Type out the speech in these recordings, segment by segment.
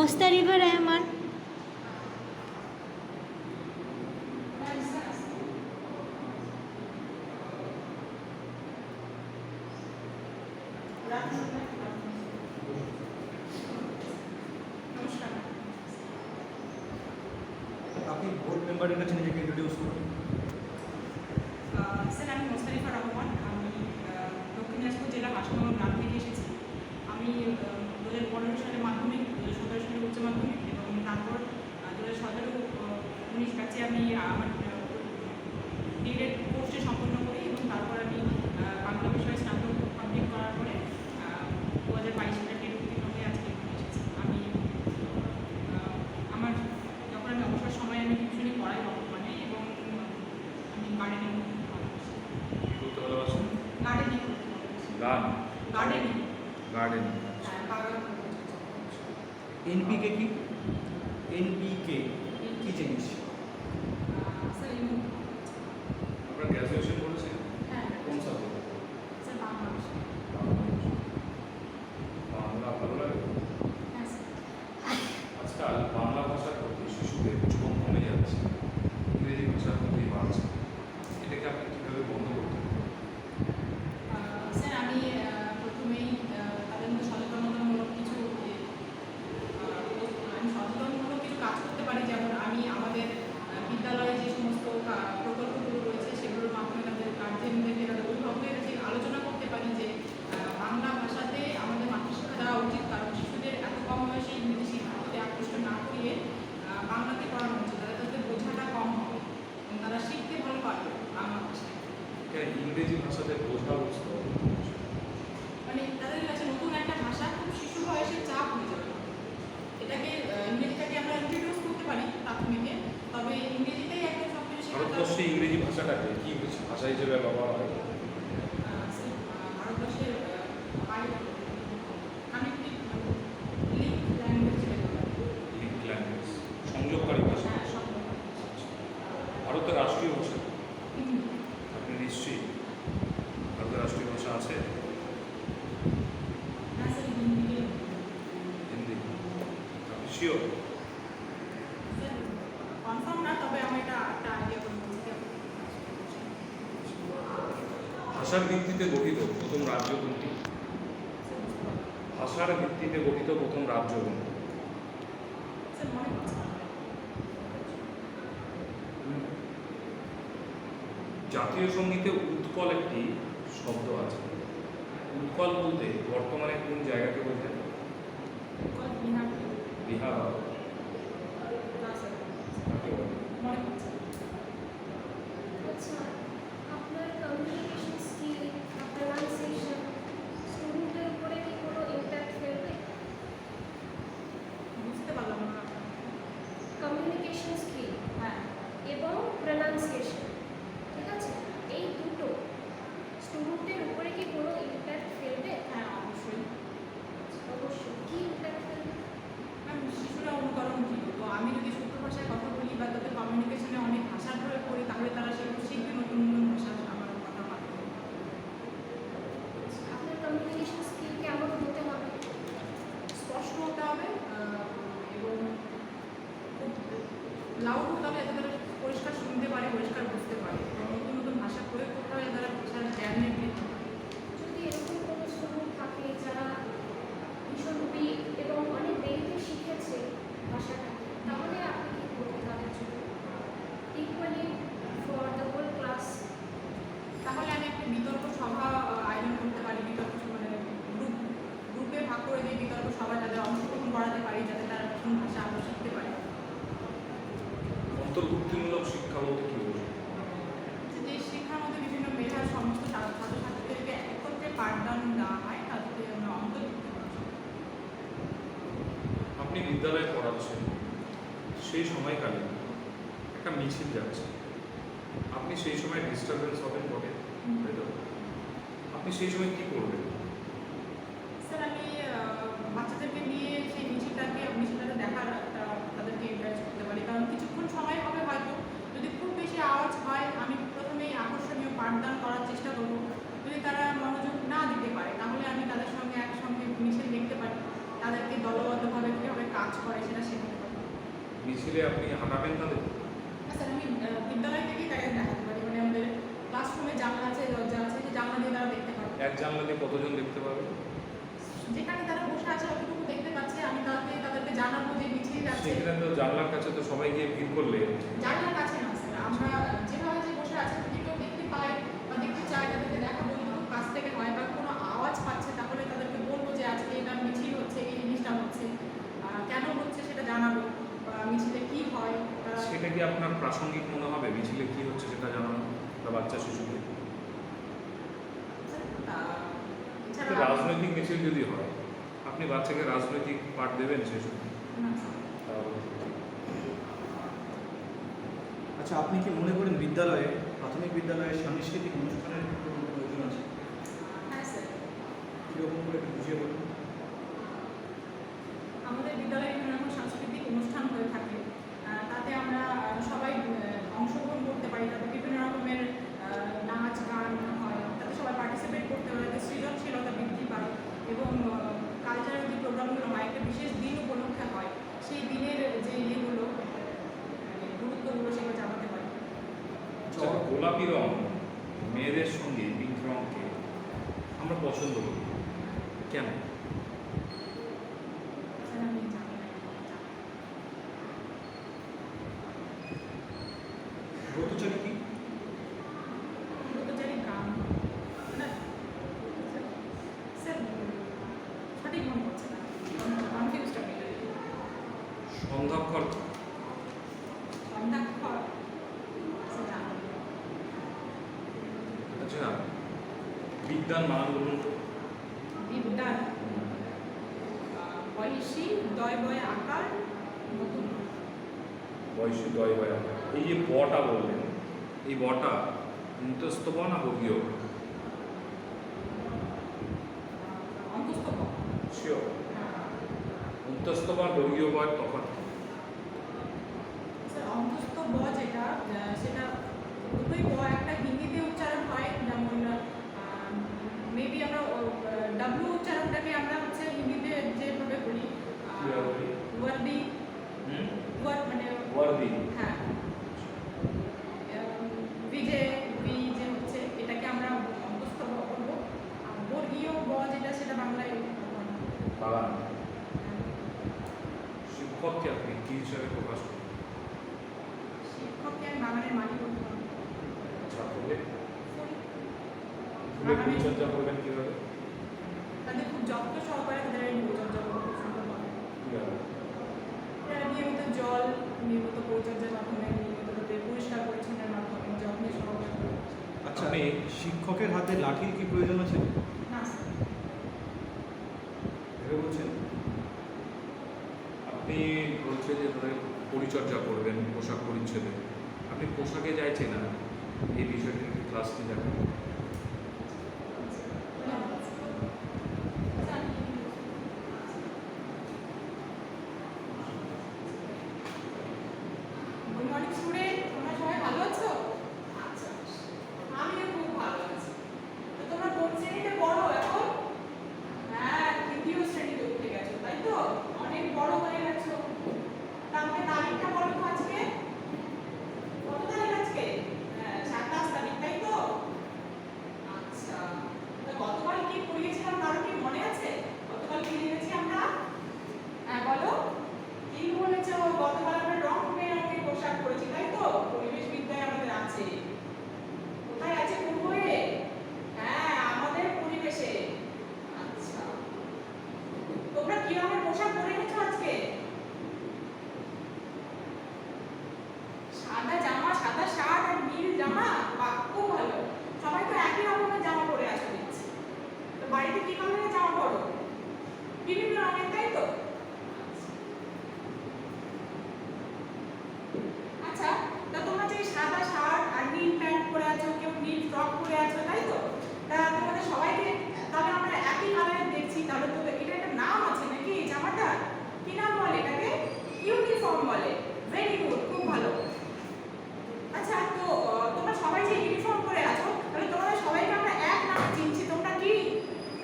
মোস্তারিফা রহমান। আপনি বোর্ড মেম্বারের কাছে নিজেকে ইন্ট্রোডিউস করুন। স্যার, আমি মোস্তারিফা রহমান। আমি দক্ষিণ দিনাজপুর জেলা হাসনাবাদ গ্রাম থেকে এসেছি। আমি 2015 সালে মাধ্যমিক, 2017 সালে উচ্চ মাধ্যমিক এবং তারপর 2017-19 ব্যাচে আমি আমার ডিএড কোর্সে সম্পন্ন করি এবং তারপর আমি বাংলা বিষয়ে স্নাতক কমপ্লিট করার পরে 2022 সালে টেট উত্তীর্ণ হয়ে আজকে এসেছি। আমি আমার যখন আমি অবসর সময় আমি টিউশনি পড়াই বর্তমানে এবং আমি গার্ডেনিং করতে ভালোবাসেন? গার্ডেনিং গান, গার্ডেনিং গার্ডেনিং। বাগান এনপিকে কি? এনপিকে কি জিনিস? স্যার আপনার গ্র্যাজুয়েশন করেছেন হ্যাঁ কোন সাবজেক্ট? স্যার বাংলা ভাষা। বাংলা ভালো লাগে? হ্যাঁ স্যার। আজকাল বাংলা ভাষার প্রতি শিশুদের ঝোঁক কমে যাচ্ছে, ইংরেজি ভাষার প্রতি বাড়ছে। এটাকে আপনি কীভাবে বন্ধ করতে পারেন? স্যার, আমি প্রথমেই তাদের মধ্যে সচেতনতামূলক কিছু কাজ করতে পারি। যেমন আমি আমাদের বিদ্যালয়ে যে সমস্ত প্রকল্পগুলো রয়েছে সেগুলোর মাধ্যমে তাদের গার্জেনদেরকে, তাদের অভিভাবকদের কাছে আলোচনা করতে পারি যে বাংলা ভাষাতে আমাদের মাতৃশিক্ষা দেওয়া উচিত, কারণ শিশুদের এত কম বয়সে ইংরেজি শিক্ষার প্রতি আকৃষ্ট না করিয়ে বাংলাতে পড়ানো উচিত, তাদের বোঝাটা কম হবে এবং তারা শিখতে ভালো পারবে বাংলা ভাষায়। ইংরেজি ভাষাতে বোঝা বুঝতে হবে, মানে তাদের কাছে নতুন একটা ভাষা খুব শিশু বয়সে চাপ হয়ে যাবে। এটাকে ইংরেজিটাকে আমরা ইন্ট্রোডিউস করতে পারি প্রাথমিকে, তবে ইংরেজিতেই একদম সব কিছু ভারতবর্ষে ইংরেজি ভাষাটাকে কি ভাষা হিসেবে ব্যবহার হয়? ভারতবর্ষের connective link language link language, সংযোগকারী ভাষা। ভারতের রাষ্ট্রীয় ভাষা আপনি নিশ্চয়ই ভারতের রাষ্ট্রীয় ভাষা আছে? হিন্দি। আপনি শিওর? কনফার্ম না, তবে আমি এটা একটা আইডিয়া করে বলতে হবে। ভাষার ভিত্তিতে গঠিত প্রথম রাজ্য কোনটি? ভাষার ভিত্তিতে গঠিত প্রথম রাজ্য কোনটি? স্যার, মনে করছে জাতীয় সঙ্গীতে উৎকল একটি শব্দ আছে। উৎকল বলতে বর্তমানে কোন জায়গাকে বোঝায়? বিহার। বিহার। না স্যার, কাকে বলে? মনে করছে আচ্ছা, আপনার কমিউনিকেশন স্কিল, প্রনাউন্সিয়েশন স্টুডেন্টের উপরে কি কোনো ইম্প্যাক্ট ফেলবে? বুঝতে পারলাম না। কমিউনিকেশন স্কিল হ্যাঁ, এবং প্রনাউন্সিয়েশন, ঠিক আছে, এই দুটো স্টুডেন্টের উপরে কি কোনো ইম্প্যাক্ট ফেলবে? হ্যাঁ অবশ্যই। অবশ্যই। কি ইম্প্যাক্ট ফেলবে? ম্যাম, শিশুরা অনুকরণশীল, তো আমি যদি শুদ্ধ ভাষায় কথা বলি বা তাদের কমিউনিকেশনে অনেক ভাষার প্রয়োগ করি, তাহলে তারা সেগুলো শিখবে, নতুন নতুন ভাষা আমার কথা মাধ্যমে। আপনার কমিউনিকেশন স্কিল কেমন হতে হবে? স্পষ্ট হতে হবে এবং খুব লাউড হতে হবে, যাতে তারা পরিষ্কার শুনতে পারে, পরিষ্কার বুঝতে পারে। নতুন নতুন ভাষা প্রয়োগ করতে হবে, তারা ভাষার জ্ঞানের বৃদ্ধি পায়। যদি এরকম কোনো স্টুডেন্ট থাকে যারা ভীষণ উইক এবং অনেক দেরিতে শিখেছে ভাষাটা, তাহলে আপনি কি করবেন তাদের জন্য? Equally for the whole class. তাহলে আমি একটা বিতর্ক সভা আয়োজন করতে পারি, বিতর্ক মানে গ্রুপে ভাগ করে দিয়ে বিতর্ক সভা যাদের অংশগ্রহণ করাতে পারি, যাতে তারা নতুন ভাষা আরও শিখতে পারে। অন্তর্ভুক্তিমূলক শিক্ষা বলতে কি বোঝো? যে শিক্ষার মধ্যে বিভিন্ন মেধার সমস্ত ছাত্রছাত্রীদেরকে একত্রে পাঠদান দেওয়া হয়, তাদেরকে আমরা অন্তর্ভুক্ত করা হয়। আপনি বিদ্যালয়ে পড়াচ্ছেন, সেই সময়কালে একটা মিছিল যাচ্ছে, আপনি সেই সময় ডিস্টারবেন্স হবেন বটে, তাই তো? আপনি সেই সময় কী করবেন? স্যার, আমি বাচ্চাদেরকে নিয়ে সেই মিছিলটাকে দেখার একটা তাদেরকে এনকারেজ করতে পারি, কারণ কিছুক্ষণ সময় হবে হয়তো, যদি খুব বেশি আওয়াজ হয় আমি প্রথমেই আকর্ষণীয় পাঠদান করার চেষ্টা করব। যদি তারা মনোযোগ না দিতে পারে, তাহলে আমি তাদের সঙ্গে একসঙ্গে মিছিল দেখতে পারি, তাদেরকে দলবদ্ধভাবে কীভাবে কাজ করে মিছিলে আপনি হাঁটাবেন তাদের? স্যার আমি বিদ্যালয় থেকেই তাকে দেখাতে পারি, মানে আমাদের ক্লাসরুমে জানলা আছে, দরজা আছে, যে জানলা দিয়ে তারা দেখতে পাবে। এক জানলা দিয়ে কতজন দেখতে পাবে? যেখানে তারা বসে আছে অতটুকু দেখতে পাচ্ছে, আমি তাদেরকে জানাবো যে মিছিল যাচ্ছে। সেখানে তো জানলার কাছে তো সবাই গিয়ে ভিড় করলে জানলার কাছে না স্যার, আমরা যেভাবে যে বসে আছে যদি কেউ দেখতে পায় বা দেখতে চায় তাদেরকে দেখাবো, যদি কাছ থেকে হয় বা কোনো আওয়াজ পাচ্ছে তাহলে তাদেরকে বলবো যে আজকে এটা মিছিল হচ্ছে, এই জিনিসটা হচ্ছে, কেন হচ্ছে সেটা জানাবো, বা মিছিলে কি হয় তারা। সেটা কি আপনার প্রাসঙ্গিক মনে হবে? মিছিলে কি হচ্ছে সেটা জানানো বা বাচ্চা শিশুকে? এছাড়া রাজনৈতিক মিছিল যদি হয়, আপনি বাচ্চাকে রাজনৈতিক পাঠ দেবেন সে সময়? না স্যার। আচ্ছা, আপনি কি মনে করেন বিদ্যালয়ে, প্রাথমিক বিদ্যালয়ে সাংস্কৃতিক অনুষ্ঠানের কোনো প্রয়োজন আছে? হ্যাঁ স্যার, কীরকম করে একটু বুঝিয়ে বলুন। আমাদের বিদ্যালয়ে বিভিন্ন রকম সাংস্কৃতিক অনুষ্ঠান হয়ে থাকে, তাতে আমরা সবাই অংশগ্রহণ করতে পারি, তাতে বিভিন্ন রকমের নাচ গান হয়, তাতে সবাই পার্টিসিপেট করতে পারে, তাতে সৃজনশীলতা বৃদ্ধি পায় এবং কালচারাল যে প্রোগ্রামগুলো হয় একটা বিশেষ দিন উপলক্ষে হয়, সেই দিনের যে ইয়েগুলো গুরুত্বগুলো সেগুলো জানাতে পারি। আচ্ছা, গোলাপি রং মেয়েদের সঙ্গে পিঙ্ক রংকে আমরা পছন্দ করি কেন? স্যার আমি জানি না। ব্রতচারী কি? ব্রতচারী গান না স্যার, সঠিক মনে করছে না, কনফিউজড আমি। সন্ধ্যাক্ষর কি? সন্ধ্যাক্ষর স্যার জানি না। আচ্ছা, বিদ্যান মান বলুন তো। বিদ্যান বয়সী দয় বয় আকার নতুন। বয়সী দয় বয় আকার। এই যে বটা বললেন, এই বটা অন্তস্থ ব না বর্গীয়? অন্তস্থ ব। শিওর? অন্তস্থ বা বর্গীয় বয় তফাৎ কি? স্যার অন্তস্থ ব যেটা সেটা দুটোই ব, একটা হিন্দিতে উচ্চারণ হয়, যেমন মেবি আমরা ডাব্লিউ উচ্চারণটাকে আমরা হচ্ছে হিন্দিতে যেভাবে বলি ওয়ার্দি, মানে ওয়ার্দি। হ্যাঁ বিজে বি যে হচ্ছে এটাকে আমরা অন্তস্থ ব করবো, আর বর্গীয় ব যেটা সেটা বাংলায় বাগান। শিক্ষককে আপনি কি হিসাবে প্রকাশ করেন? শিক্ষককে আমি বাগানের মালিক করতে পারবো। ছাত্রদের বাগানের পরিচর্যা করবেন কীভাবে? তাদের খুব যত্ন সহকারে তাদের এই পরিচর্যা করবো খুব সুন্দরভাবে। কীভাবে? নিয়মিত জল, নিয়মিত পরিচর্যার মাধ্যমে, নিয়মিত তাদের পরিষ্কার পরিচ্ছন্নের মাধ্যমে, যত্নের সহকারে। আচ্ছা, শিক্ষকের হাতে লাঠির কি প্রয়োজন আছে? না স্যার। ভেবে বলছেন? আপনি বলছেন যে তাদের পরিচর্যা করবেন পোশাক পরিচ্ছদে, আপনি পোশাকে চাইছেন না এই বিষয়টি ক্লাস কি দেখেন? গুড মর্নিং স্টুডেন্ট, তোমরা সবাই ভালো আছো? আচ্ছা, আমিও খুব ভালো আছি। তো তোমরা কোন শ্রেণীতে পড়ো এখন? হ্যাঁ, তৃতীয় শ্রেণীতে উঠে গেছো, তাই তো? অনেক বড় হয়ে গেছো। তা আমাকে তারিখটা বলো তো আজকে। কত তারিখ আজকে? 27 তারিখ, তাই তো? আচ্ছা, তো গতকাল কি পড়িয়েছিলাম কারো কি মনে আছে? গতকাল কি লিখেছি আমরা? হ্যাঁ বলো। কি বলেছো? গতকাল আমরা রং বেরঙের পোশাক পরেছি, তাই তো? পরিবেশ বিদ্যায় আমাদের আছে। কোথায় আছে কোন বইয়ে? হ্যাঁ, আমাদের পরিবেশে। আচ্ছা, তোমরা কি রকমের পোশাক পরে গেছো আজকে? সাদা জামা, সাদা শার্ট আর নীল জামা। বাহ, খুব ভালো। সবাই তো একই রকমের জামা পরে আছো দেখছি। তো বাড়িতে কি কালারের জামা পরো? বিভিন্ন রঙের, তাই তো? আচ্ছা, তা তোমরা যে সাদা শার্ট আর নীল প্যান্ট পরে আছো, কেউ নীল ফ্রক পরে আছো, তাই তো? তা তোমাদের সবাইকে তাহলে আমরা একই কালারের দেখছি, তাহলে তো এটা একটা নাম আছে নাকি এই জামাটা? কি নাম বলে এটাকে? ইউনিফর্ম বলে। ভেরি গুড, খুব ভালো। আচ্ছা, তো তোমরা সবাই যে ইউনিফর্ম পরে আছো, তাহলে তোমাদের সবাইকে আমরা এক নামে চিনছি। তোমরা কি?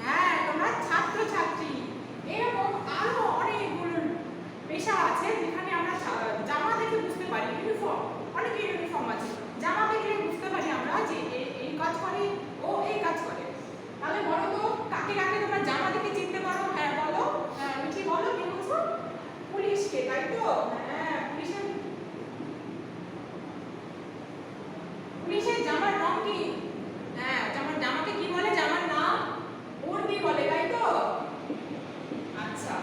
হ্যাঁ, তোমরা ছাত্র ছাত্রী। এরকম আরো অনেকগুলো পেশা আছে যেখানে আমরা জামা তাহলে বলো তো কাকে কাকে তোমরা জামা দেখে চিনতে পারো? হ্যাঁ বলো, হ্যাঁ মিঠি বলো, কে বলছো? পুলিশকে, তাই তো? হ্যাঁ পুলিশের জামার রং কি? হ্যাঁ জামাকে কি বলে? জামার নাম বর্দি বলে, তাই তো? আচ্ছা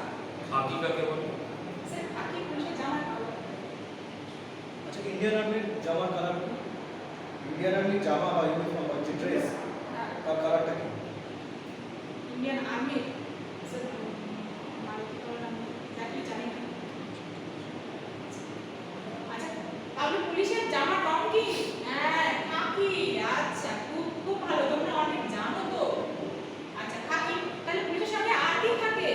খাকি কাকে বলে? স্যার খাকি পুলিশের জামার কালার। আচ্ছা ইন্ডিয়ান আর্মির জামার কালার কি? ইন্ডিয়ান আর্মির জামা বা ইউনিফর্ম বা যে ড্রেস তার কালারটা কি? Indian army sir Maruti colour আমি exactly জানি না। আচ্ছা তাহলে পুলিশের জামার রং কি? হ্যাঁ খাকি। আচ্ছা খুব খুব ভালো, তোমরা অনেক জানো তো। আচ্ছা খাকি, তাহলে পুলিশের সঙ্গে আর কি থাকে?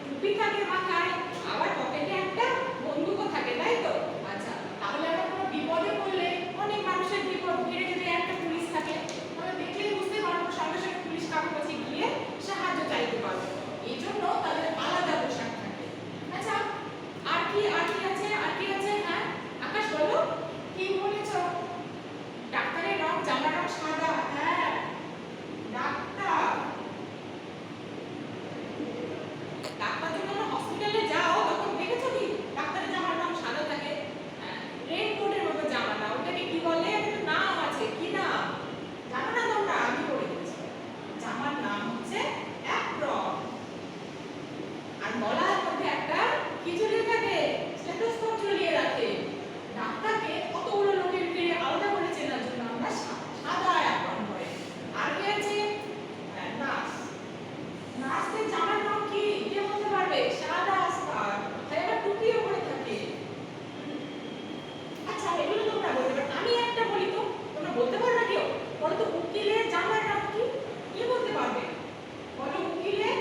টুপি থাকে মাথায়, আবার পকেটে একটা বন্দুকও থাকে, তাই তো? আচ্ছা তাহলে আমরা কোনো বিপদে পড়লে, অনেক মানুষের বিপদ ঘিরে যদি একটা পুলিশ থাকে, আমরা দেখলেই বুঝতে পারবো, সঙ্গে সঙ্গে পুলিশ কারোর কাছে গিয়ে সাহায্য চাইতে পারবো। এই জন্য তাদের আলাদা পোশাক থাকে। আচ্ছা আর কি আছে? আর কি আছে? হ্যাঁ আকাশ বলো, কি বলেছ? ডাক্তারের রং, জামার রং সাদা। হ্যাঁ ডাক্তার যখন হসপিটালে যাও তখন দেখেছো কি ডাক্তারের জামার রং সাদা থাকে? রেইনকোটের মতো জামাটা, ওটাকে কি বলে? একটা নাম আছে, কি নাম জানো না তোমরা? আমি বলে দিচ্ছি, জামার নাম হচ্ছে অ্যাপ্রন। আর গলার মধ্যে একটা কি ঝুলিয়ে থাকে? স্টেথোস্কোপ ঝুলিয়ে রাখে। ডাক্তারকে কতগুলো লোকের ভিড়ে আলাদা করে চেনার জন্য আমরা সাদা অ্যাপ্রন পরে। আর কি আছে? নার্স। নার্সের জামার রং কি? কে বলতে পারবে? সাদা স্কার্ট, তাই আবার টুপিও পরে থাকে। আচ্ছা এগুলো তোমরা বলতে পারো, আমি একটা বলি তো, তোমরা বলতে পারবে কেউ? বলো তো উকিলের জামার রং কি? কে বলতে পারবে? বলো উকিলের,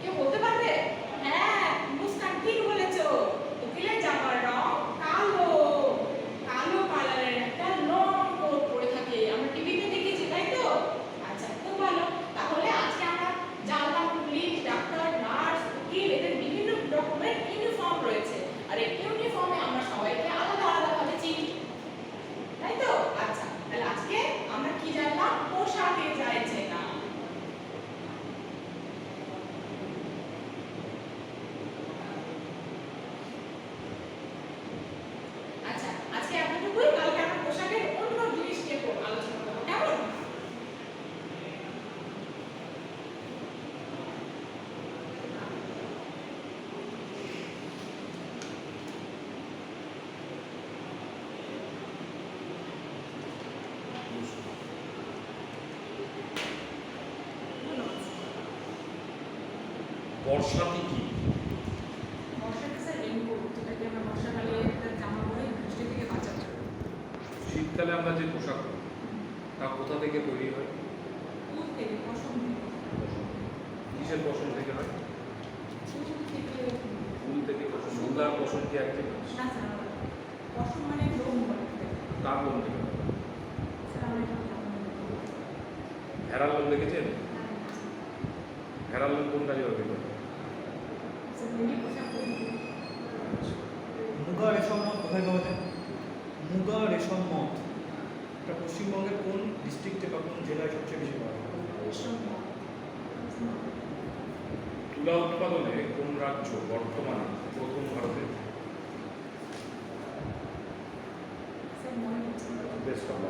কেউ বলতে পারবে? হ্যাঁ মুস্কান ঠিক বলেছো, উকিলের জামার রং কালো। কালো কালারের একটা লং কোট পরে থাকে, আমরা টিভিতে দেখেছি, তাই তো? আচ্ছা খুব ভালো, তাহলে আজকে আমরা জানলাম পুলিশ, ডাক্তার, নার্স, উকিল এদের বিভিন্ন রকমের ইউনিফর্ম রয়েছে, আর এই ইউনিফর্মে আমরা সবাইকে আলাদা আলাদা ভাবে চিনি, তাই তো? আচ্ছা তাহলে আজকে আমরা কি জানলাম? পোশাকে যাইছে না। আচ্ছা আজকে এতটুকুই, কালকে আমরা পোশাকের অন্য জিনিস নিয়ে আলোচনা করবো, কেমন? বর্ষাতি কি? বর্ষাতে স্যার রেইনকোট, যেটাকে আমরা বর্ষাকালে একটা জামা পরে বৃষ্টি থেকে বাঁচাতে পারি। শীতকালে আমরা যে পোশাক পরি, তা কোথা থেকে তৈরি হয়? উল থেকে, পশম থেকে। কিসের পশম থেকে হয়? উল থেকে। ফুল থেকে পশম। ফুল আর পশম কি এক জিনিস? না স্যার, পশম মানে লোম বলে। কার লোম থেকে হয়? স্যার আমরা এটা জানি না। ভেড়ার লোম দেখেছেন? না, ভেড়ার লোম কোন কাজে হবে? স্যার রেডি পোশাক পরি। মুগা রেশম মত কোথায় পাওয়া যায়? মুগা রেশম মত এটা পশ্চিমবঙ্গের কোন ডিস্ট্রিক্টে বা কোন জেলায় সবচেয়ে বেশি পাওয়া যায়? রেশম। তুলা উৎপাদনে কোন রাজ্য বর্তমানে প্রথম ভারতে? স্যার মনে হচ্ছে বেশ ভালো।